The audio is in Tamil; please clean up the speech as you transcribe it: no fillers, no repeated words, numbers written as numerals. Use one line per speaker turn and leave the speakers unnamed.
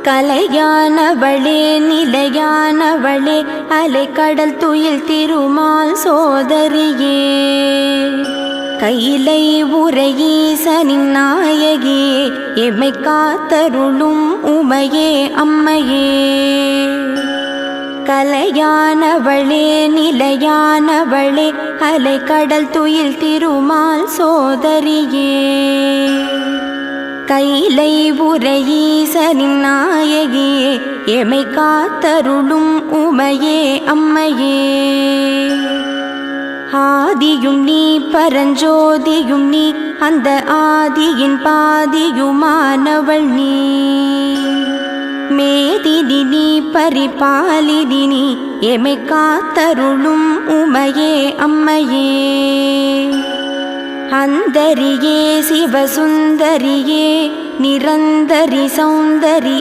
கலையானவளே நிலையானவளே அலைக்கடல் துயில் திருமால் சோதரியே கையிலை உரையீசனின் நாயகியே எம்மை காத்தருளும் உமையே அம்மையே கலையானவளே நிலையானவளே அலைக்கடல் துயில் திருமால் சோதரியே கையிலை உரையீசனின் நாயகியே எமை காத்தருளும் உமையே அம்மையே ஆதியும் நீ பரஞ்சோதியும் நீ அந்த ஆதியின் பாதியுமானவள் நீ மேதினி நீ பரிபாலினி நீ எமை காத்தருளும் உமையே அம்மையே அந்தரியே சிவசுந்தரியே நிரந்தரி சௌந்தரி